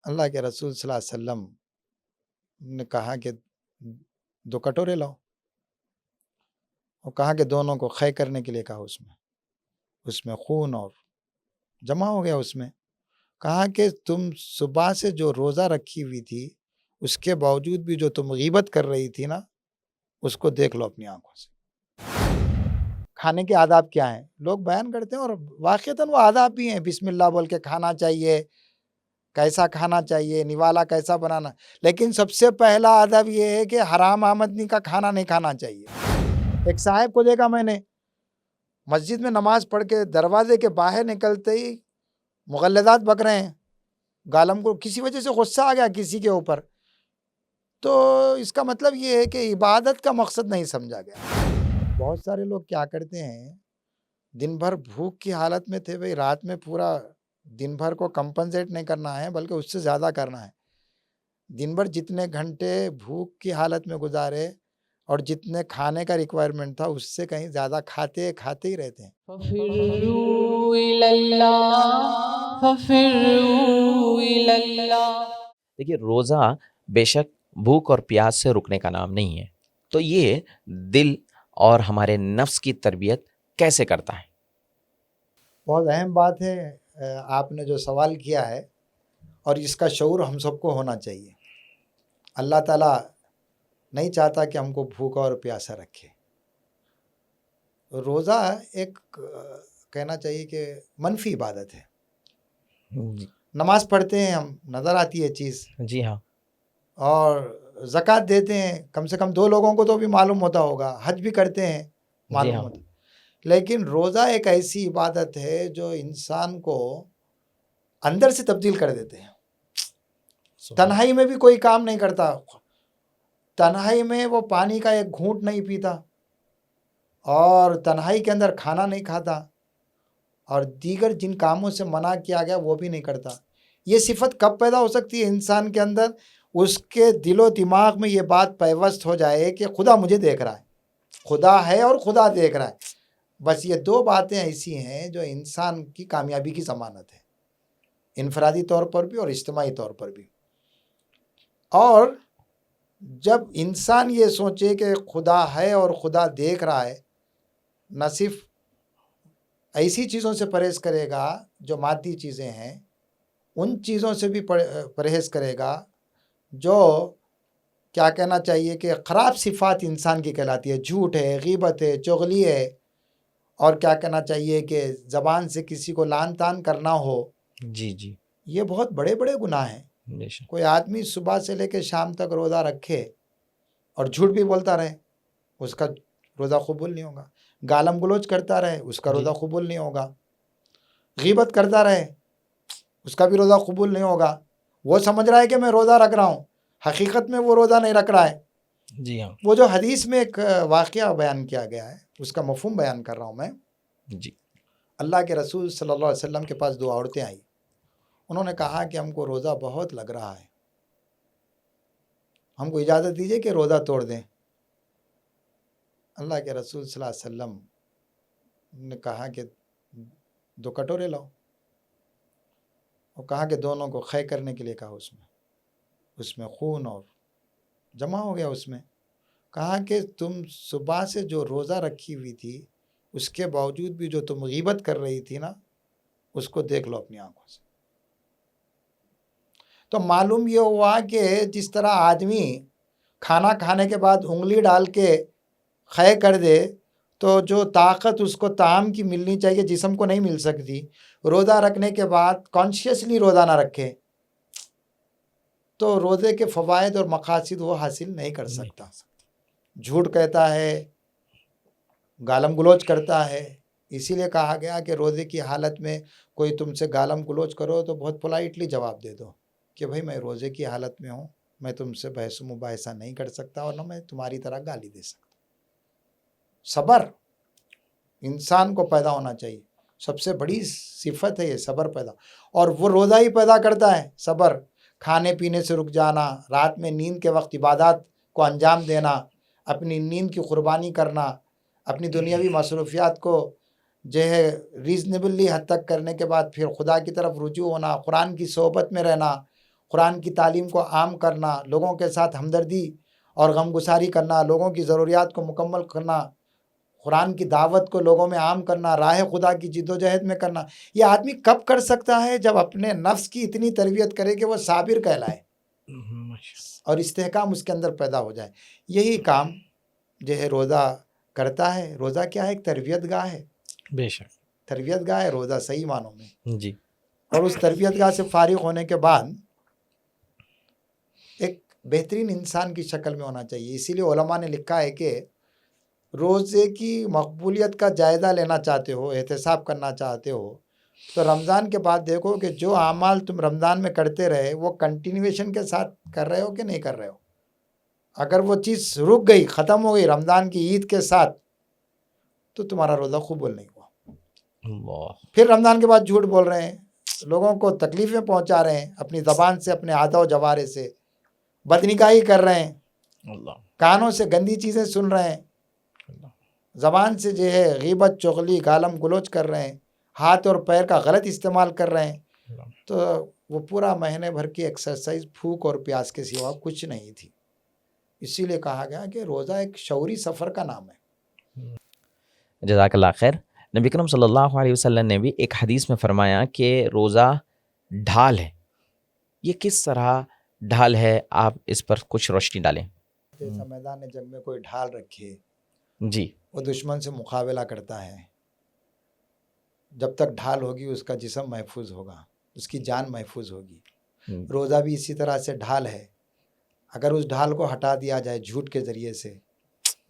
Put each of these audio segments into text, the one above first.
اللہ کے رسول صلی اللہ علیہ وسلم نے کہا کہ 2 کٹورے لاؤ، اور کہا کہ دونوں کو خے کرنے کے لیے کہا، اس میں خون اور جمع ہو گیا۔ اس میں کہا کہ تم صبح سے جو روزہ رکھی ہوئی تھی اس کے باوجود بھی جو تم غیبت کر رہی تھی نا، اس کو دیکھ لو اپنی آنکھوں سے۔ کھانے کے آداب کیا ہیں لوگ بیان کرتے ہیں، اور واقعتاً وہ آداب بھی ہیں۔ بسم اللہ بول کے کھانا چاہیے، کیسا کھانا چاہیے، نوالا کیسا بنانا، لیکن سب سے پہلا آداب یہ ہے کہ حرام آمدنی کا کھانا نہیں کھانا چاہیے۔ ایک صاحب کو دیکھا میں نے، مسجد میں نماز پڑھ کے دروازے کے باہر نکلتے ہی مغلظات بک رہے ہیں، گالم کو کسی وجہ سے غصہ آ گیا کسی کے اوپر، تو اس کا مطلب یہ ہے کہ عبادت کا مقصد نہیں سمجھا گیا۔ بہت سارے لوگ کیا کرتے ہیں، دن بھر بھوک کی حالت میں تھے، بھئی رات میں پورا دن بھر کو کمپنسیٹ نہیں کرنا ہے بلکہ اس سے زیادہ کرنا ہے۔ دن بھر جتنے گھنٹے بھوک کی حالت میں گزارے اور جتنے کھانے کا ریکوائرمنٹ تھا اس سے کہیں زیادہ کھاتے ہی رہتے ہیں۔ فَفِرُّوا إِلَى اللَّهِ فَفِرُّوا إِلَى اللَّهِ۔ دیکھیے، روزہ بے شک بھوک اور پیاس سے رکنے کا نام نہیں ہے، تو یہ دل اور ہمارے نفس کی تربیت کیسے کرتا ہے؟ بہت اہم بات ہے آپ نے جو سوال کیا ہے، اور اس کا شعور ہم سب کو ہونا چاہیے۔ اللہ تعالیٰ نہیں چاہتا کہ ہم کو بھوکا اور پیاسا رکھے۔ روزہ ایک کہنا چاہیے کہ منفی عبادت ہے۔ نماز پڑھتے ہیں ہم، نظر آتی ہے چیز، جی ہاں، اور زکوٰۃ دیتے ہیں، کم سے کم 2 لوگوں کو تو بھی معلوم ہوتا ہوگا، حج بھی کرتے ہیں، معلوم ہاں، ہوتا۔ لیکن روزہ ایک ایسی عبادت ہے جو انسان کو اندر سے تبدیل کر دیتے ہیں۔ تنہائی میں بھی کوئی کام نہیں کرتا، تنہائی میں وہ پانی کا ایک گھونٹ نہیں پیتا، اور تنہائی کے اندر کھانا نہیں کھاتا، اور دیگر جن کاموں سے منع کیا گیا وہ بھی نہیں کرتا۔ یہ صفت کب پیدا ہو سکتی ہے انسان کے اندر؟ اس کے دل و دماغ میں یہ بات پیوست ہو جائے کہ خدا مجھے دیکھ رہا ہے، خدا ہے اور خدا دیکھ رہا ہے۔ بس یہ 2 باتیں ایسی ہیں جو انسان کی کامیابی کی ضمانت ہے، انفرادی طور پر بھی اور اجتماعی طور پر بھی۔ اور جب انسان یہ سوچے کہ خدا ہے اور خدا دیکھ رہا ہے، نہ صرف ایسی چیزوں سے پرہیز کرے گا جو مادی چیزیں ہیں، ان چیزوں سے بھی پرہیز کرے گا جو کیا کہنا چاہیے کہ خراب صفات انسان کی کہلاتی ہے، جھوٹ ہے، غیبت ہے، چغلی ہے، اور کیا کہنا چاہیے کہ زبان سے کسی کو لعن طعن کرنا ہو۔ جی جی، یہ بہت بڑے بڑے گناہ ہیں۔ بے شک۔ کوئی آدمی صبح سے لے کے شام تک روزہ رکھے اور جھوٹ بھی بولتا رہے، اس کا روزہ قبول نہیں ہوگا۔ گالم گلوچ کرتا رہے، اس کا روزہ قبول نہیں ہوگا۔ غیبت کرتا رہے، اس کا بھی روزہ قبول نہیں ہوگا۔ وہ سمجھ رہا ہے کہ میں روزہ رکھ رہا ہوں، حقیقت میں وہ روزہ نہیں رکھ رہا ہے۔ جی ہاں، وہ جو حدیث میں ایک واقعہ بیان کیا گیا ہے، اس کا مفہوم بیان کر رہا ہوں میں۔ جی، اللہ کے رسول صلی اللہ علیہ وسلم کے پاس 2 عورتیں آئیں، انہوں نے کہا کہ ہم کو روزہ بہت لگ رہا ہے، ہم کو اجازت دیجیے کہ روزہ توڑ دیں۔ اللہ کے رسول صلی اللہ علیہ وسلم نے کہا کہ 2 کٹورے لاؤ، اور کہا کہ دونوں کو خے کرنے کے لیے کہا، اس میں خون اور جمع ہو گیا۔ اس میں کہا کہ تم صبح سے جو روزہ رکھی ہوئی تھی اس کے باوجود بھی جو تم غیبت کر رہی تھی نا، اس کو دیکھ لو اپنی آنکھوں سے۔ تو معلوم یہ ہوا کہ جس طرح آدمی کھانا کھانے کے بعد انگلی ڈال کے خے کر دے تو جو طاقت اس کو طعام کی ملنی چاہیے جسم کو نہیں مل سکتی، روزہ رکھنے کے بعد کانشیسلی روزہ نہ رکھے تو روزے کے فوائد اور مقاصد وہ حاصل نہیں کر سکتا۔ جھوٹ کہتا ہے، گالم گلوچ کرتا ہے۔ اسی لیے کہا گیا کہ روزے کی حالت میں کوئی تم سے گالم گلوچ کرو تو بہت پولائٹلی جواب دے دو کہ بھائی میں روزے کی حالت میں ہوں، میں تم سے بحث و مباحثہ نہیں کر سکتا، اور نہ میں تمہاری طرح گالی دے سکتا۔ صبر انسان کو پیدا ہونا چاہیے، سب سے بڑی صفت ہے یہ، صبر پیدا، اور وہ روزہ ہی پیدا کرتا ہے صبر۔ کھانے پینے سے رک جانا، رات میں نیند کے وقت عبادات کو انجام دینا، اپنی نیند کی قربانی کرنا، اپنی دنیاوی مصروفیات کو جو ہے ریزنیبلی حد تک کرنے کے بعد پھر خدا کی طرف رجوع ہونا، قرآن کی صحبت میں رہنا، قرآن کی تعلیم کو عام کرنا، لوگوں کے ساتھ ہمدردی اور غمگساری کرنا، لوگوں کی ضروریات کو مکمل کرنا، قرآن کی دعوت کو لوگوں میں عام کرنا، راہ خدا کی جد و جہد میں کرنا، یہ آدمی کب کر سکتا ہے؟ جب اپنے نفس کی اتنی تربیت کرے کہ وہ صابر کہلائے اور استحکام اس کے اندر پیدا ہو جائے۔ یہی کام جو ہے روزہ کرتا ہے۔ روزہ کیا ہے؟ ایک تربیت گاہ ہے، بے شک، تربیت گاہ ہے روزہ صحیح معنوں میں۔ جی، اور اس تربیت گاہ سے فارغ ہونے کے بعد ایک بہترین انسان کی شکل میں ہونا چاہیے۔ اسی لیے علماء نے لکھا ہے کہ روزے کی مقبولیت کا جائزہ لینا چاہتے ہو، احتساب کرنا چاہتے ہو، تو رمضان کے بعد دیکھو کہ جو اعمال تم رمضان میں کرتے رہے وہ کنٹینیویشن کے ساتھ کر رہے ہو کہ نہیں کر رہے ہو۔ اگر وہ چیز رک گئی، ختم ہو گئی رمضان کی عید کے ساتھ، تو تمہارا روزہ قبول نہیں ہوا۔ اللہ، پھر رمضان کے بعد جھوٹ بول رہے ہیں، لوگوں کو تکلیفیں پہنچا رہے ہیں، اپنی زبان سے، اپنے عادہ و جوارے سے بدنکاہی کر رہے ہیں، اللہ، کانوں سے گندی چیزیں سن رہے ہیں، زبان سے جو ہے غیبت، چغلی، گالم گلوچ کر رہے ہیں، ہاتھ اور پیر کا غلط استعمال کر رہے ہیں، تو وہ پورا مہینے بھر کی ایکسرسائز بھوک اور پیاس کے سوا کچھ نہیں تھی۔ اسی لیے کہا گیا کہ روزہ ایک شعوری سفر کا نام ہے۔ جزاک اللہ خیر۔ نبی کرم صلی اللہ علیہ وسلم نے بھی ایک حدیث میں فرمایا کہ روزہ ڈھال ہے۔ یہ کس طرح ڈھال ہے؟ آپ اس پر کچھ روشنی ڈالیں۔ جیسا میدان جنگ میں کوئی ڈھال رکھے، جی، وہ دشمن سے مقابلہ کرتا ہے، جب تک ڈھال ہوگی اس کا جسم محفوظ ہوگا، اس کی جان محفوظ ہوگی۔ روزہ بھی اسی طرح سے ڈھال ہے۔ اگر اس ڈھال کو ہٹا دیا جائے جھوٹ کے ذریعے سے،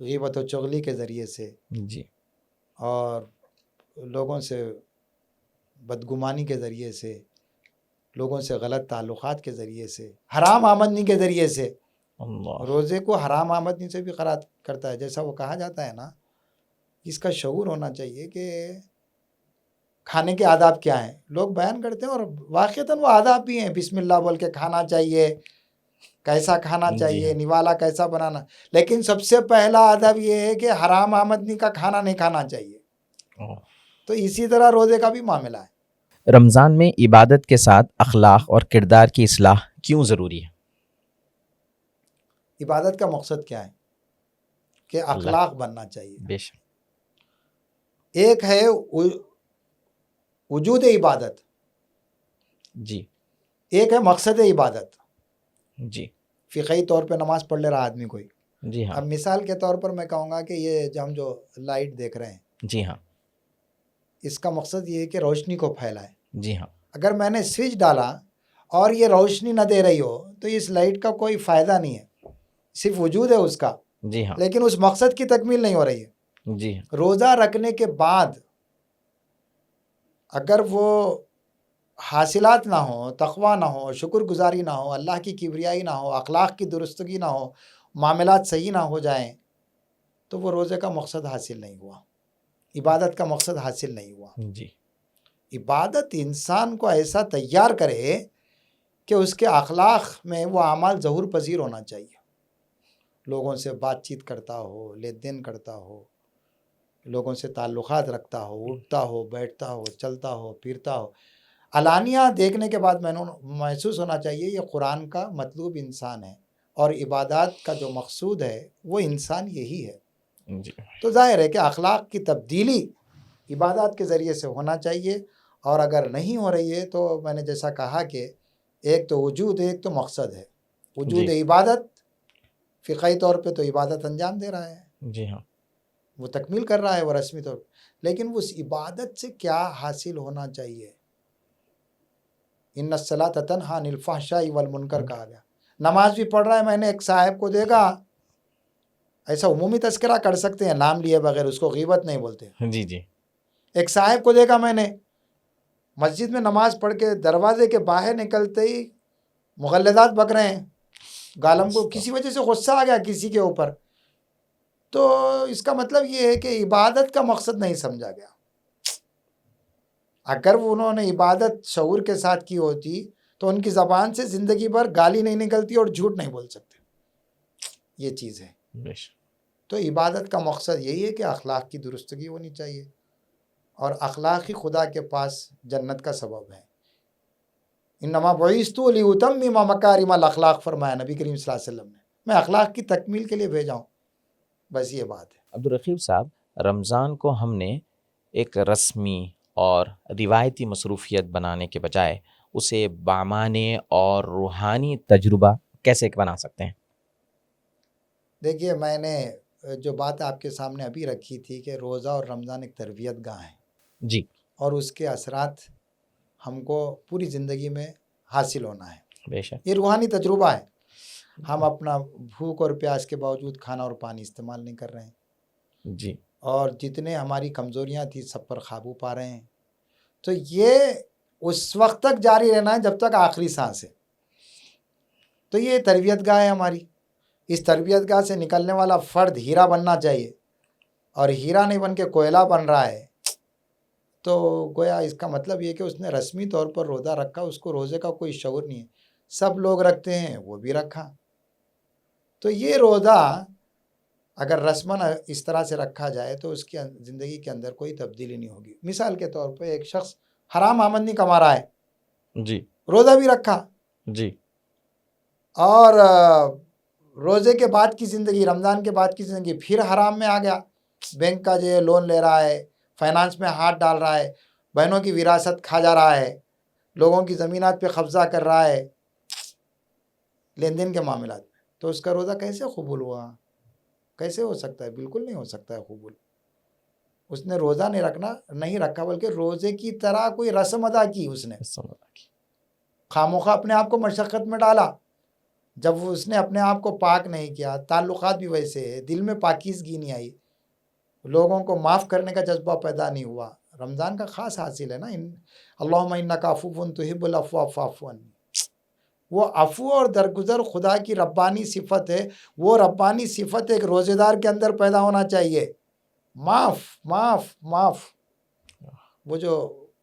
غیبت و چغلی کے ذریعے سے، جی، اور لوگوں سے بدگمانی کے ذریعے سے، لوگوں سے غلط تعلقات کے ذریعے سے، حرام آمدنی کے ذریعے سے، اللہ، روزے کو حرام آمدنی سے بھی قرار کرتا ہے۔ جیسا وہ کہا جاتا ہے نا، اس کا شعور ہونا چاہیے کہ کھانے کے آداب کیا ہیں۔ لوگ بیان کرتے ہیں اور واقعتاً وہ آداب بھی ہیں، بسم اللہ بول کے کھانا چاہیے، کیسا کھانا چاہیے، نوالا کیسا بنانا، لیکن سب سے پہلا آداب یہ ہے کہ حرام آمدنی کا کھانا نہیں کھانا چاہیے۔ تو اسی طرح روزے کا بھی معاملہ ہے۔ رمضان میں عبادت کے ساتھ اخلاق اور کردار کی اصلاح کیوں ضروری ہے؟ عبادت کا مقصد کیا ہے؟ کہ اخلاق بننا چاہیے۔ بے شک، ایک ہے وجود عبادت، جی، ایک ہے مقصد عبادت۔ جی، فقہی طور پہ نماز پڑھ لے رہا آدمی کوئی، جی ہاں، اب مثال کے طور پر میں کہوں گا کہ یہ جو لائٹ دیکھ رہے ہیں، جی ہاں، اس کا مقصد یہ ہے کہ روشنی کو پھیلائے۔ جی ہاں، اگر میں نے سوئچ ڈالا اور یہ روشنی نہ دے رہی ہو تو اس لائٹ کا کوئی فائدہ نہیں ہے، صرف وجود ہے اس کا، جی ہاں، لیکن اس مقصد کی تکمیل نہیں ہو رہی ہے۔ جی ہاں، روزہ رکھنے کے بعد اگر وہ حاصلات نہ ہوں، تقویٰ نہ ہو، شکر گزاری نہ ہو، اللہ کی کبریائی نہ ہو، اخلاق کی درستگی نہ ہو، معاملات صحیح نہ ہو جائیں، تو وہ روزے کا مقصد حاصل نہیں ہوا، عبادت کا مقصد حاصل نہیں ہوا۔ جی، عبادت انسان کو ایسا تیار کرے کہ اس کے اخلاق میں وہ اعمال ظہور پذیر ہونا چاہیے۔ لوگوں سے بات چیت کرتا ہو، لین دین کرتا ہو، لوگوں سے تعلقات رکھتا ہو، اٹھتا ہو، بیٹھتا ہو، چلتا ہو، پھرتا ہو۔ علانیہ دیکھنے کے بعد میں نے محسوس ہونا چاہیے یہ قرآن کا مطلوب انسان ہے، اور عبادات کا جو مقصود ہے وہ انسان یہی ہے۔ جی، تو ظاہر ہے کہ اخلاق کی تبدیلی عبادات کے ذریعے سے ہونا چاہیے، اور اگر نہیں ہو رہی ہے تو میں نے جیسا کہا کہ ایک تو وجود ہے، ایک تو مقصد ہے۔ وجود جی، عبادت، فقہی طور پہ تو عبادت انجام دے رہا ہے، جی ہاں، وہ تکمیل کر رہا ہے وہ رسمی طور پہ، لیکن اس عبادت سے کیا حاصل ہونا چاہیے؟ ان الصلاۃ تنہی عن الفحشاء والمنکر کہا گیا۔ نماز بھی پڑھ رہا ہے، میں نے ایک صاحب کو دیکھا، ایسا عمومی تذکرہ کر سکتے ہیں نام لیے بغیر، اس کو غیبت نہیں بولتے۔ جی، جی، ایک صاحب کو دیکھا میں نے مسجد میں نماز پڑھ کے دروازے کے باہر نکلتے ہی مغلظات بک رہے ہیں، گالم کو کسی وجہ سے غصہ آ گیا کسی کے اوپر، تو اس کا مطلب یہ ہے کہ عبادت کا مقصد نہیں سمجھا گیا۔ اگر انہوں نے عبادت شعور کے ساتھ کی ہوتی تو ان کی زبان سے زندگی بھر گالی نہیں نکلتی اور جھوٹ نہیں بول سکتے۔ یہ چیز ہے۔ بے شک، تو عبادت کا مقصد یہی ہے کہ اخلاق کی درستگی ہونی چاہیے، اور اخلاق ہی خدا کے پاس جنت کا سبب ہے۔ انما بعثت لیتمم مکارم الاخلاق فرمایا نبی کریم صلی اللہ علیہ وسلم نے، میں اخلاق کی تکمیل کے لیے بھیجا ہوں، بس یہ بات ہے۔ عبدالرقیب صاحب، رمضان کو ہم نے ایک رسمی اور روایتی مصروفیت بنانے کے بجائے اسے بامعنی اور روحانی تجربہ کیسے بنا سکتے ہیں؟ دیکھیے، میں نے جو بات آپ کے سامنے ابھی رکھی تھی کہ روزہ اور رمضان ایک تربیت گاہ ہے، جی، اور اس کے اثرات ہم کو پوری زندگی میں حاصل ہونا ہے۔ بے شک، یہ روحانی تجربہ ہے۔ ہم اپنا بھوک اور پیاس کے باوجود کھانا اور پانی استعمال نہیں کر رہے ہیں، جی، اور جتنے ہماری کمزوریاں تھیں سب پر قابو پا رہے ہیں۔ تو یہ اس وقت تک جاری رہنا ہے جب تک آخری سانس ہے۔ تو یہ تربیت گاہ ہے ہماری۔ اس تربیت گاہ سے نکلنے والا فرد ہیرا بننا چاہیے، اور ہیرا نہیں بن کے کوئلہ بن رہا ہے تو گویا اس کا مطلب یہ کہ اس نے رسمی طور پر روزہ رکھا، اس کو روزے کا کوئی شعور نہیں ہے۔ سب لوگ رکھتے ہیں، وہ بھی رکھا۔ تو یہ روزہ اگر رسماً اس طرح سے رکھا جائے تو اس کی زندگی کے اندر کوئی تبدیلی نہیں ہوگی۔ مثال کے طور پہ ایک شخص حرام آمدنی کما رہا ہے، جی، روزہ بھی رکھا، جی، اور روزے کے بعد کی زندگی، رمضان کے بعد کی زندگی پھر حرام میں آ گیا، بینک کا جو لون لے رہا ہے، فائنانس میں ہاتھ ڈال رہا ہے، بہنوں کی وراثت کھا جا رہا ہے، لوگوں کی زمینات پہ قبضہ کر رہا ہے لین دین کے معاملات میں، تو اس کا روزہ کیسے قبول ہوا؟ کیسے ہو سکتا ہے؟ بالکل نہیں ہو سکتا ہے قبول۔ اس نے روزہ نہیں رکھا بلکہ روزے کی طرح کوئی رسم ادا کی، اس نے خاموخواہ اپنے آپ کو مشقت میں ڈالا۔ جب اس نے اپنے آپ کو پاک نہیں کیا، تعلقات بھی ویسے ہے، دل میں پاکیزگی نہیں آئی، لوگوں کو معاف کرنے کا جذبہ پیدا نہیں ہوا۔ رمضان کا خاص حاصل ہے نا، اللہم انک عفو تحب العفو فاعف عنی۔ وہ عفو اور درگزر خدا کی ربانی صفت ہے، وہ ربانی صفت ایک روزے دار کے اندر پیدا ہونا چاہیے۔ معاف معاف معاف۔ وہ جو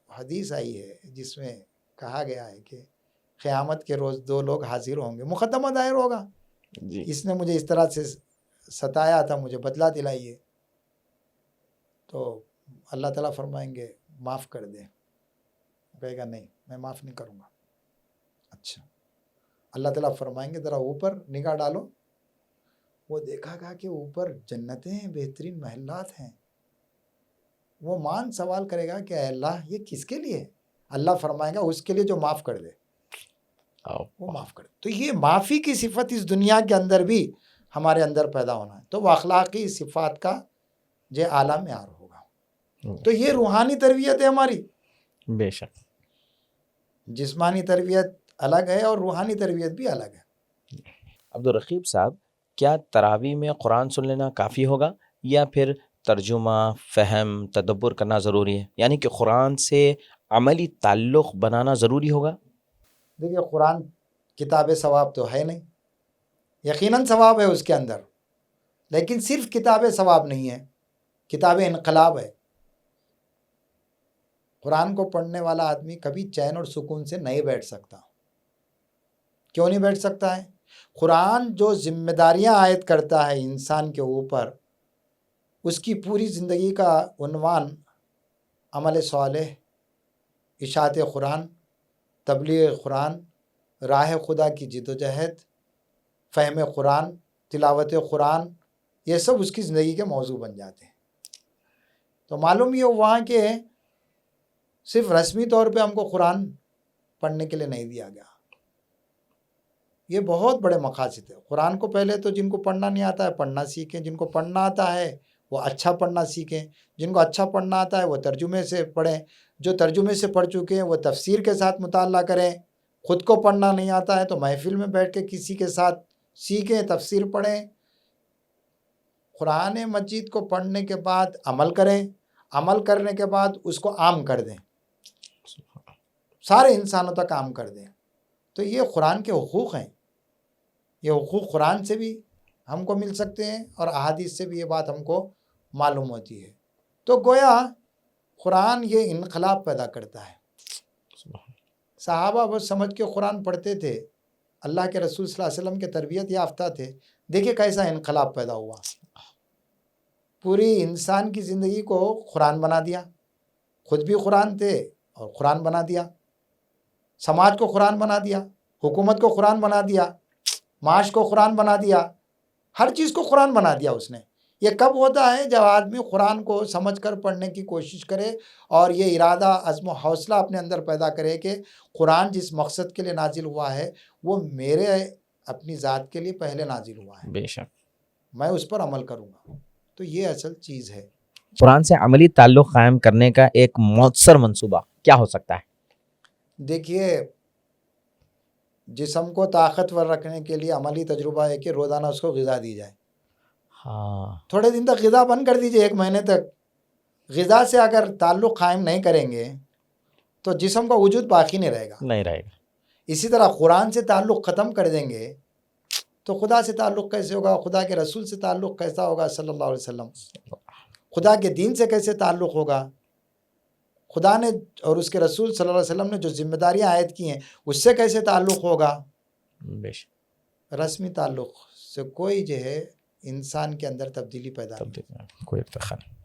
حدیث آئی ہے جس میں کہا گیا ہے کہ قیامت کے روز دو لوگ حاضر ہوں گے، مقدمہ دائر ہوگا، جی، اس نے مجھے اس طرح سے ستایا تھا، مجھے بدلہ دلائیے، تو اللہ تعالیٰ فرمائیں گے معاف کر دیں، کہے گا نہیں میں معاف نہیں کروں گا۔ اچھا، اللہ تعالیٰ فرمائیں گے ذرا اوپر نگاہ ڈالو، وہ دیکھا گا کہ اوپر جنتیں ہیں، بہترین محلات ہیں۔ وہ مان سوال کرے گا کہ اے اللہ یہ کس کے لیے؟ اللہ فرمائے گا اس کے لیے جو معاف کر دے، وہ معاف کر دے۔ تو یہ معافی کی صفت اس دنیا کے اندر بھی ہمارے اندر پیدا ہونا ہے، تو وہ اخلاقی صفات کا جو اعلیٰ معیار ہوگا۔ تو یہ روحانی تربیت ہے ہماری۔ بے شک، جسمانی تربیت الگ ہے اور روحانی تربیت بھی الگ ہے۔ عبدالرقیب صاحب، کیا تراویح میں قرآن سن لینا کافی ہوگا یا پھر ترجمہ، فہم، تدبر کرنا ضروری ہے؟ یعنی کہ قرآن سے عملی تعلق بنانا ضروری ہوگا؟ دیکھیے، قرآن کتاب ثواب تو ہے نہیں، یقیناً ثواب ہے اس کے اندر، لیکن صرف کتاب ثواب نہیں ہے، کتاب انقلاب ہے۔ قرآن کو پڑھنے والا آدمی کبھی چین اور سکون سے نہیں بیٹھ سکتا۔ کیوں نہیں بیٹھ سکتا ہے؟ قرآن جو ذمہ داریاں عائد کرتا ہے انسان کے اوپر، اس کی پوری زندگی کا عنوان عمل صالح، اشاعت قرآن، تبلیغ قرآن، راہ خدا کی جد و جہد، فہم قرآن، تلاوت قرآن، یہ سب اس کی زندگی کے موضوع بن جاتے ہیں۔ تو معلوم یہ ہوا کہ صرف رسمی طور پہ ہم کو قرآن پڑھنے کے لیے نہیں دیا گیا، یہ بہت بڑے مقاصد ہے۔ قرآن کو پہلے تو جن کو پڑھنا نہیں آتا ہے پڑھنا سیکھیں، جن کو پڑھنا آتا ہے وہ اچھا پڑھنا سیکھیں، جن کو اچھا پڑھنا آتا ہے وہ ترجمے سے پڑھیں، جو ترجمے سے پڑھ چکے ہیں وہ تفسیر کے ساتھ مطالعہ کریں، خود کو پڑھنا نہیں آتا ہے تو محفل میں بیٹھ کے کسی کے ساتھ سیکھیں، تفسیر پڑھیں۔ قرآن مجید کو پڑھنے کے بعد عمل کریں، عمل کرنے کے بعد اس کو عام کر دیں، سارے انسانوں تک عام کر دیں۔ تو یہ قرآن کے حقوق ہیں، یہ حقوق قرآن سے بھی ہم کو مل سکتے ہیں اور احادیث سے بھی یہ بات ہم کو معلوم ہوتی ہے۔ تو گویا قرآن یہ انقلاب پیدا کرتا ہے۔ صحابہ بس سمجھ کے قرآن پڑھتے تھے، اللہ کے رسول صلی اللہ علیہ وسلم کے تربیت یافتہ تھے، دیکھیں کیسا انقلاب پیدا ہوا، پوری انسان کی زندگی کو قرآن بنا دیا، خود بھی قرآن تھے اور قرآن بنا دیا۔ سماج کو قرآن بنا دیا, حکومت کو قرآن بنا دیا, معاش کو قرآن بنا دیا, ہر چیز کو قرآن بنا دیا اس نے. یہ کب ہوتا ہے؟ جب آدمی قرآن کو سمجھ کر پڑھنے کی کوشش کرے اور یہ ارادہ, عزم و حوصلہ اپنے اندر پیدا کرے کہ قرآن جس مقصد کے لیے نازل ہوا ہے وہ میرے اپنی ذات کے لیے پہلے نازل ہوا ہے, بے شک میں اس پر عمل کروں گا. تو یہ اصل چیز ہے. قرآن سے عملی تعلق قائم کرنے کا ایک مؤثر منصوبہ کیا ہو سکتا ہے؟ دیکھیے, جسم کو طاقتور رکھنے کے لیے عملی تجربہ ہے کہ روزانہ اس کو غذا دی جائے. ہاں تھوڑے دن تک غذا بند کر دیجئے, 1 مہینے تک. غذا سے اگر تعلق قائم نہیں کریں گے تو جسم کا وجود باقی نہیں رہے گا. نہیں رہے گا. اسی طرح قرآن سے تعلق ختم کر دیں گے تو خدا سے تعلق کیسے ہوگا؟ خدا کے رسول سے تعلق کیسا ہوگا صلی اللہ علیہ وسلم؟ خدا کے دین سے کیسے تعلق ہوگا؟ خدا نے اور اس کے رسول صلی اللہ علیہ وسلم نے جو ذمہ داریاں عائد کی ہیں اس سے کیسے تعلق ہوگا؟ بے شک رسمی تعلق سے کوئی جو ہے انسان کے اندر تبدیلی پیدا نہیں. کوئی ارتقا نہیں.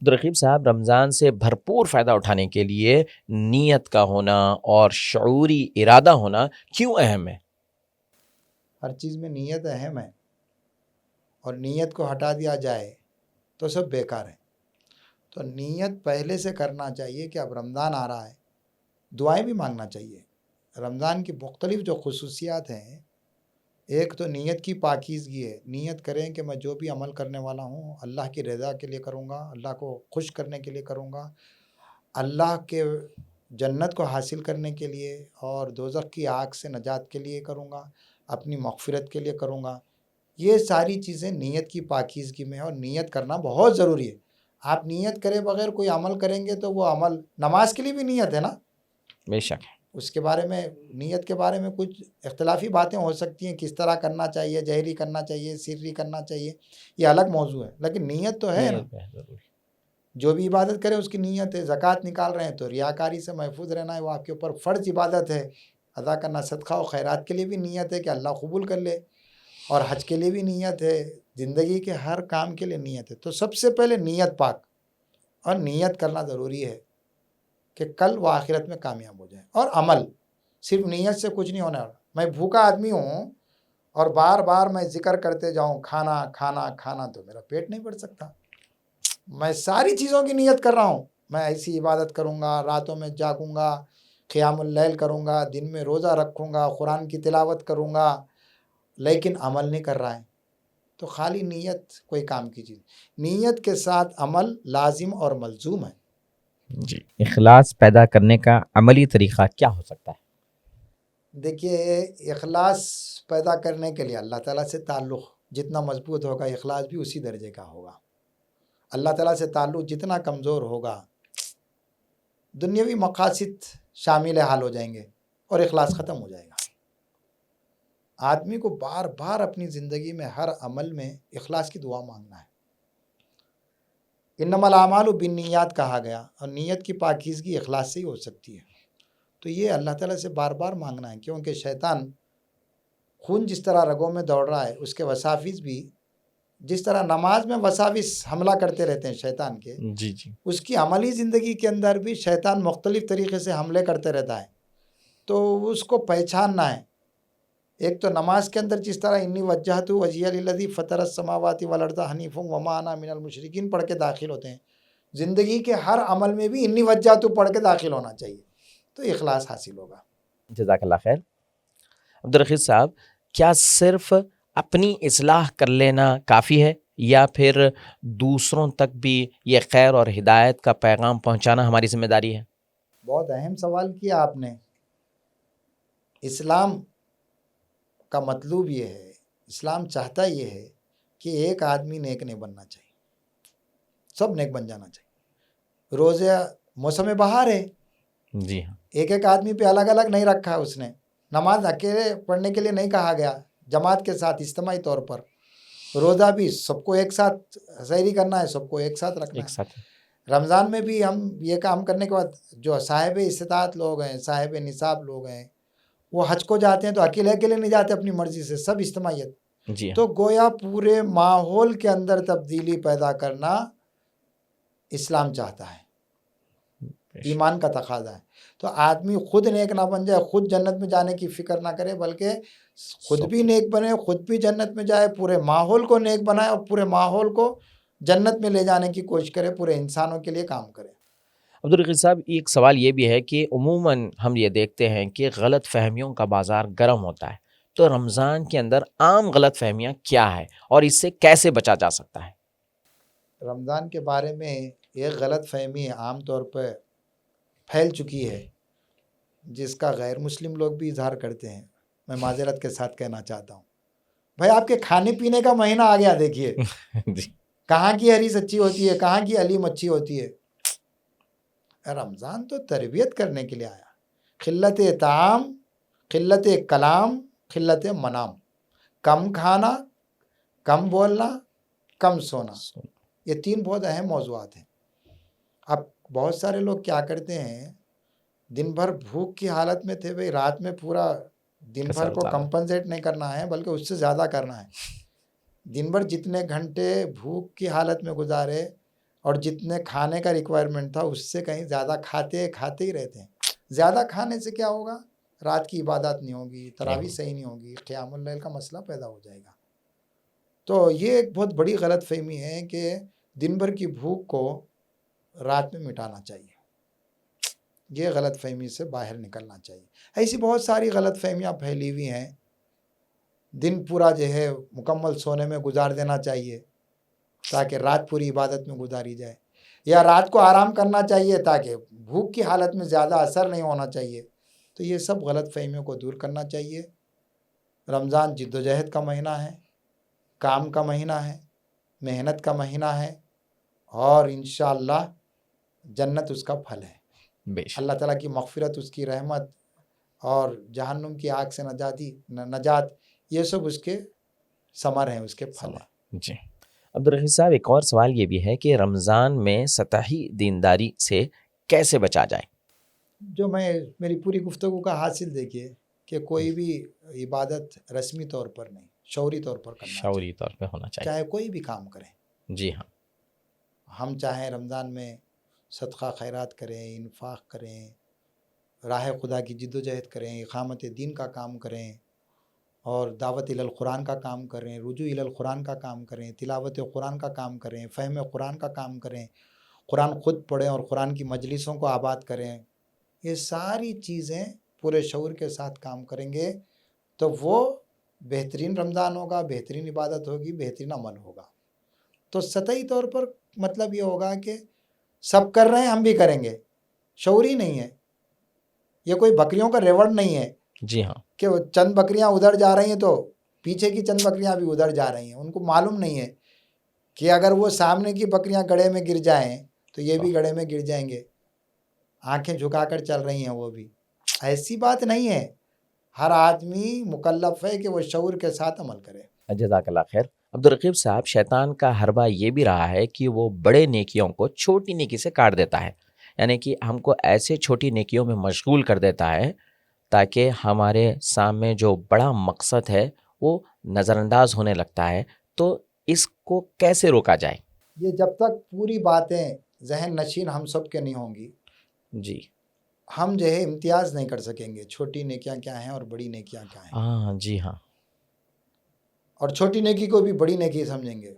عبدالرقیب صاحب, رمضان سے بھرپور فائدہ اٹھانے کے لیے نیت کا ہونا اور شعوری ارادہ ہونا کیوں اہم ہے؟ ہر چیز میں نیت اہم ہے, اور نیت کو ہٹا دیا جائے تو سب بیکار ہے. تو نیت پہلے سے کرنا چاہیے کہ اب رمضان آ رہا ہے, دعائیں بھی مانگنا چاہیے. رمضان کی مختلف جو خصوصیات ہیں, ایک تو نیت کی پاکیزگی ہے. نیت کریں کہ میں جو بھی عمل کرنے والا ہوں اللہ کی رضا کے لیے کروں گا, اللہ کو خوش کرنے کے لیے کروں گا, اللہ کے جنت کو حاصل کرنے کے لیے اور دوزخ کی آگ سے نجات کے لیے کروں گا, اپنی مغفرت کے لیے کروں گا. یہ ساری چیزیں نیت کی پاکیزگی میں ہے, اور نیت کرنا بہت ضروری ہے. آپ نیت کرے بغیر کوئی عمل کریں گے تو وہ عمل, نماز کے لیے بھی نیت ہے نا, بے شک. اس کے بارے میں, نیت کے بارے میں کچھ اختلافی باتیں ہو سکتی ہیں, کس طرح کرنا چاہیے, جہری کرنا چاہیے, سری کرنا چاہیے, یہ الگ موضوع ہے. لیکن نیت تو ہے نا. جو بھی عبادت کرے اس کی نیت ہے. زکوٰۃ نکال رہے ہیں تو ریاکاری سے محفوظ رہنا ہے, وہ آپ کے اوپر فرض عبادت ہے. ادا کرنا, صدقہ و خیرات کے لیے بھی نیت ہے کہ اللہ قبول کر لے, اور حج کے لیے بھی نیت ہے, زندگی کے ہر کام کے لیے نیت ہے. تو سب سے پہلے نیت پاک, اور نیت کرنا ضروری ہے کہ کل و آخرت میں کامیاب ہو جائے. اور عمل, صرف نیت سے کچھ نہیں ہونا. میں بھوکا آدمی ہوں اور بار بار میں ذکر کرتے جاؤں کھانا کھانا کھانا, تو میرا پیٹ نہیں بھر سکتا. میں ساری چیزوں کی نیت کر رہا ہوں, میں ایسی عبادت کروں گا, راتوں میں جاگوں گا, قیام اللیل کروں گا, دن میں روزہ رکھوں گا, قرآن کی تلاوت کروں گا, لیکن عمل نہیں کر رہا ہے, تو خالی نیت کوئی کام کی چیز. نیت کے ساتھ عمل لازم اور ملزوم ہے. جی, اخلاص پیدا کرنے کا عملی طریقہ کیا ہو سکتا ہے؟ دیکھیے, اخلاص پیدا کرنے کے لیے اللہ تعالیٰ سے تعلق جتنا مضبوط ہوگا, اخلاص بھی اسی درجے کا ہوگا. اللہ تعالیٰ سے تعلق جتنا کمزور ہوگا, دنیاوی مقاصد شامل حال ہو جائیں گے اور اخلاص ختم ہو جائے گا. آدمی کو بار بار اپنی زندگی میں ہر عمل میں اخلاص کی دعا مانگنا ہے. انما الاعمال بالنیات کہا گیا, اور نیت کی پاکیزگی اخلاص سے ہی ہو سکتی ہے. تو یہ اللہ تعالیٰ سے بار بار مانگنا ہے, کیونکہ شیطان خون جس طرح رگوں میں دوڑ رہا ہے, اس کے وساوس بھی جس طرح نماز میں وساوس حملہ کرتے رہتے ہیں شیطان کے, جی جی, اس کی عملی زندگی کے اندر بھی شیطان مختلف طریقے سے حملے کرتے رہتا ہے. تو اس کو پہچاننا ہے. ایک تو نماز کے اندر جس طرح انی وجہت وجہی للذی فطر السماوات والارض حنیفا وما انا من المشرکین پڑھ کے داخل ہوتے ہیں, زندگی کے ہر عمل میں بھی انی وجہت پڑھ کے داخل ہونا چاہیے, تو اخلاص حاصل ہوگا. جزاک اللہ خیر. عبدالرقیب صاحب, کیا صرف اپنی اصلاح کر لینا کافی ہے, یا پھر دوسروں تک بھی یہ خیر اور ہدایت کا پیغام پہنچانا ہماری ذمہ داری ہے؟ بہت اہم سوال کیا آپ نے. اسلام کا مطلوب یہ ہے, اسلام چاہتا یہ ہے کہ ایک آدمی نیک نہیں بننا چاہیے, سب نیک بن جانا چاہیے. روزہ موسم بہار ہے, جی ہاں, ایک ایک آدمی پہ الگ الگ نہیں رکھا ہے اس نے. نماز اکیلے پڑھنے کے لیے نہیں کہا گیا, جماعت کے ساتھ اجتماعی طور پر. روزہ بھی سب کو ایک ساتھ سحری کرنا ہے, سب کو ایک ساتھ رکھنا ایک ساتھ. رمضان میں بھی ہم یہ کام کرنے کے بعد جو صاحب استطاعت لوگ ہیں, صاحب نصاب لوگ ہیں, وہ حج کو جاتے ہیں تو اکیلے اکیلے نہیں جاتے اپنی مرضی سے, سب اجتماعیت. جی ہاں, تو گویا پورے ماحول کے اندر تبدیلی پیدا کرنا اسلام چاہتا ہے. ایمان کا تقاضا ہے. تو آدمی خود نیک نہ بن جائے, خود جنت میں جانے کی فکر نہ کرے, بلکہ خود بھی نیک بنے, خود بھی جنت میں جائے, پورے ماحول کو نیک بنائے اور پورے ماحول کو جنت میں لے جانے کی کوشش کرے, پورے انسانوں کے لیے کام کرے. عبدالرقیب صاحب ایک سوال یہ بھی ہے کہ عموماً ہم یہ دیکھتے ہیں کہ غلط فہمیوں کا بازار گرم ہوتا ہے, تو رمضان کے اندر عام غلط فہمیاں کیا ہے اور اس سے کیسے بچا جا سکتا ہے؟ رمضان کے بارے میں ایک غلط فہمی عام طور پہ پھیل چکی ہے, جس کا غیر مسلم لوگ بھی اظہار کرتے ہیں. میں معذرت کے ساتھ کہنا چاہتا ہوں, بھائی آپ کے کھانے پینے کا مہینہ آ گیا, دیکھیے جی کہاں کی حریص اچھی ہوتی ہے, کہاں کی علیم اچھی ہوتی ہے. رمضان تو تربیت کرنے کے لیے آیا. قلت طعام, قلت کلام, قلت منام. کم کھانا, کم بولنا, کم سونا, یہ 3 بہت اہم موضوعات ہیں. اب بہت سارے لوگ کیا کرتے ہیں, دن بھر بھوک کی حالت میں تھے, بھئی رات میں پورا دن بھر کو کمپنسیٹ نہیں کرنا ہے بلکہ اس سے زیادہ کرنا ہے. دن بھر جتنے گھنٹے بھوک کی حالت میں گزارے اور جتنے کھانے کا ریکوائرمنٹ تھا اس سے کہیں زیادہ کھاتے ہی رہتے ہیں. زیادہ کھانے سے کیا ہوگا, رات کی عبادات نہیں ہوگی, تراویح صحیح نہیں ہوگی, قیام اللیل کا مسئلہ پیدا ہو جائے گا. تو یہ ایک بہت بڑی غلط فہمی ہے کہ دن بھر کی بھوک کو رات میں مٹانا چاہیے. یہ غلط فہمی سے باہر نکلنا چاہیے. ایسی بہت ساری غلط فہمیاں پھیلی ہوئی ہیں. دن پورا جو ہے مکمل سونے میں گزار دینا چاہیے تاکہ رات پوری عبادت میں گزاری جائے, یا رات کو آرام کرنا چاہیے تاکہ بھوک کی حالت میں زیادہ اثر نہیں ہونا چاہیے. تو یہ سب غلط فہمیوں کو دور کرنا چاہیے. رمضان جد و جہد کا مہینہ ہے, کام کا مہینہ ہے, محنت کا مہینہ ہے, اور انشاءاللہ جنت اس کا پھل ہے. اللہ تعالیٰ کی مغفرت, اس کی رحمت اور جہنم کی آگ سے نجات, یہ سب اس کے ثمر ہیں, اس کے پھل ہیں. جی عبدالرقیب صاحب, ایک اور سوال یہ بھی ہے کہ رمضان میں سطحی دینداری سے کیسے بچا جائے؟ جو میری پوری گفتگو کا حاصل دیکھیے کہ کوئی بھی عبادت رسمی طور پر نہیں, شعوری طور پر کرنا, شعوری طور پہ ہونا چاہیے, چاہے کوئی بھی کام کریں. جی ہاں, ہم چاہیں رمضان میں صدقہ خیرات کریں, انفاق کریں, راہ خدا کی جد و جہد کریں, اقامت دین کا کام کریں, اور دعوت القرآن کا کام کریں, رجوع القرآن کا کام کریں, تلاوت قرآن کا کام کریں, فہم قرآن کا کام کریں, قرآن خود پڑھیں اور قرآن کی مجلسوں کو آباد کریں. یہ ساری چیزیں پورے شعور کے ساتھ کام کریں گے تو وہ بہترین رمضان ہوگا, بہترین عبادت ہوگی, بہترین عمل ہوگا. تو سطحی طور پر مطلب یہ ہوگا کہ سب کر رہے ہیں ہم بھی کریں گے, شعوری نہیں ہے. یہ کوئی بکریوں کا ریوڑ نہیں ہے. جی ہاں, کہ چند بکریاں ادھر جا رہی ہیں تو پیچھے کی چند بکریاں بھی ادھر جا رہی ہیں. ان کو معلوم نہیں ہے کہ اگر وہ سامنے کی بکریاں گڑھے میں گر جائیں تو یہ بھی گڑھے میں گر جائیں گے. آنکھیں جھکا کر چل رہی ہیں وہ بھی. ایسی بات نہیں ہے. ہر آدمی مکلف ہے کہ وہ شعور کے ساتھ عمل کرے. جزاک اللہ خیر. عبدالرقیب صاحب, شیطان کا حربہ یہ بھی رہا ہے کہ وہ بڑے نیکیوں کو چھوٹی نیکی سے کاٹ دیتا ہے, یعنی کہ ہم کو ایسے چھوٹی نیکیوں میں مشغول کر دیتا ہے تاکہ ہمارے سامنے جو بڑا مقصد ہے وہ نظر انداز ہونے لگتا ہے. تو اس کو کیسے روکا جائے؟ یہ جب تک پوری باتیں ذہن نشین ہم سب کے نہیں ہوں گی, جی, ہم جو ہے امتیاز نہیں کر سکیں گے چھوٹی نیکیاں کیا ہیں اور بڑی نیکیاں کیا ہیں. ہاں جی ہاں, اور چھوٹی نیکی کو بھی بڑی نیکی سمجھیں گے.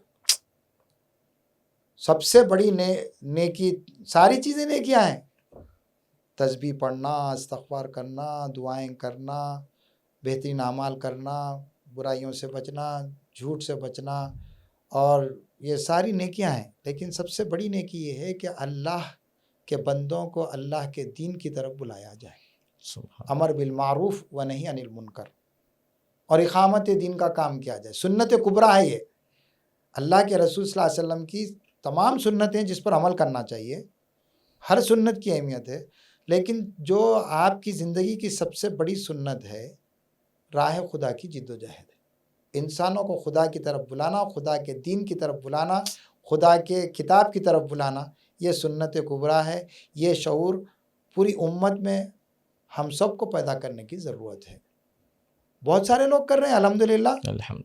سب سے بڑی نیکی, ساری چیزیں نیکیاں ہیں. تسبیح پڑھنا, استغفار کرنا, دعائیں کرنا, بہترین اعمال کرنا, برائیوں سے بچنا, جھوٹ سے بچنا, اور یہ ساری نیکیاں ہیں. لیکن سب سے بڑی نیکی یہ ہے کہ اللہ کے بندوں کو اللہ کے دین کی طرف بلایا جائے, امر بالمعروف و نہی عن المنکر, اور اقامت دین کا کام کیا جائے. سنت کبریٰ ہے یہ, اللہ کے رسول صلی اللہ علیہ وسلم کی تمام سنتیں جس پر عمل کرنا چاہیے. ہر سنت کی اہمیت ہے, لیکن جو آپ کی زندگی کی سب سے بڑی سنت ہے, راہ خدا کی جد و جہد ہے. انسانوں کو خدا کی طرف بلانا, خدا کے دین کی طرف بلانا, خدا کے کتاب کی طرف بلانا, یہ سنت کبریٰ ہے. یہ شعور پوری امت میں ہم سب کو پیدا کرنے کی ضرورت ہے. بہت سارے لوگ کر رہے ہیں الحمدللہ,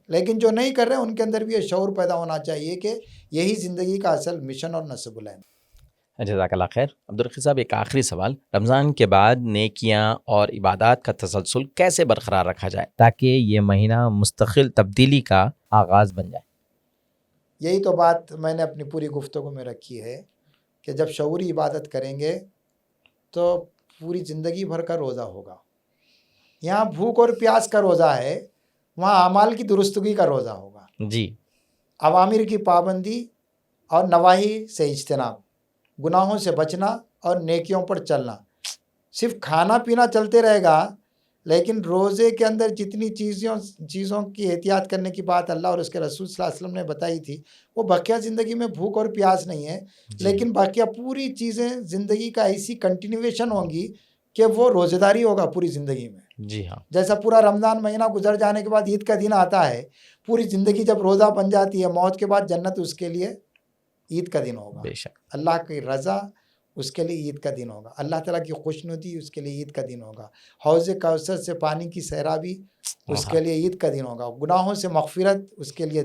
لیکن جو نہیں کر رہے ہیں ان کے اندر بھی یہ شعور پیدا ہونا چاہیے کہ یہی زندگی کا اصل مشن اور نصب العین. جزاک اللہ خیر. عبدالرقیب صاحب، ایک آخری سوال، رمضان کے بعد نیکیاں اور عبادات کا تسلسل کیسے برقرار رکھا جائے تاکہ یہ مہینہ مستقل تبدیلی کا آغاز بن جائے؟ یہی تو بات میں نے اپنی پوری گفتگو میں رکھی ہے کہ جب شعوری عبادت کریں گے تو پوری زندگی بھر کا روزہ ہوگا. یہاں بھوک اور پیاس کا روزہ ہے، وہاں اعمال کی درستگی کا روزہ ہوگا. جی. اوامر کی پابندی اور نواہی سے اجتناب، گناہوں سے بچنا اور نیکیوں پر چلنا. صرف کھانا پینا چلتے رہے گا، لیکن روزے کے اندر جتنی چیزوں کی احتیاط کرنے کی بات اللہ اور اس کے رسول صلی اللہ علیہ وسلم نے بتائی تھی، وہ باقیہ زندگی میں بھوک اور پیاس نہیں ہے، لیکن باقیہ پوری چیزیں زندگی کا ایسی کنٹینیویشن ہوں گی کہ وہ روزے داری ہوگا پوری زندگی میں. جی ہاں. جیسا پورا رمضان مہینہ گزر جانے کے بعد عید کا دن آتا ہے، پوری زندگی جب روزہ بن جاتی ہے، موت کے بعد جنت اس کے لیے عید کا دن ہوگا. بے شک. اللہ کی رضا اس کے لیے عید کا دن ہوگا، اللہ تعالیٰ کی خوشنودی اس کے لیے عید کا دن ہوگا، حوض کوثر سے پانی کی سیرابی اس کے لیے عید کا دن ہوگا، گناہوں سے مغفرت اس کے لیے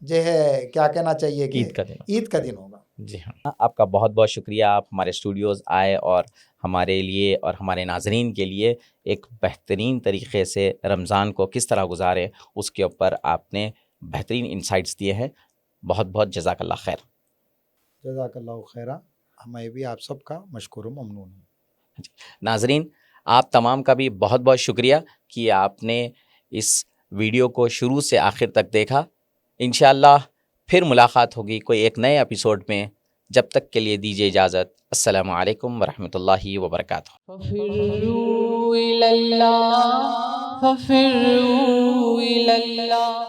جو ہے کیا کہنا چاہیے کہ عید کا دن ہوگا. جی ہاں. آپ کا بہت بہت شکریہ، آپ ہمارے اسٹوڈیوز آئے اور ہمارے لیے اور ہمارے ناظرین کے لیے ایک بہترین طریقے سے رمضان کو کس طرح گزاریں اس کے اوپر آپ نے بہترین انسائٹس دیے ہیں. بہت بہت جزاک اللہ خیر. جزاک اللہ خیرہ. میں بھی آپ سب کا مشکور و ممنون ہوں. ناظرین، آپ تمام کا بھی بہت بہت شکریہ کہ آپ نے اس ویڈیو کو شروع سے آخر تک دیکھا. انشاءاللہ پھر ملاقات ہوگی کوئی ایک نئے ایپیسوڈ میں. جب تک کے لیے دیجیے اجازت. السلام علیکم ورحمۃ اللہ وبرکاتہ. ففروا إلى الله ففروا إلى الله.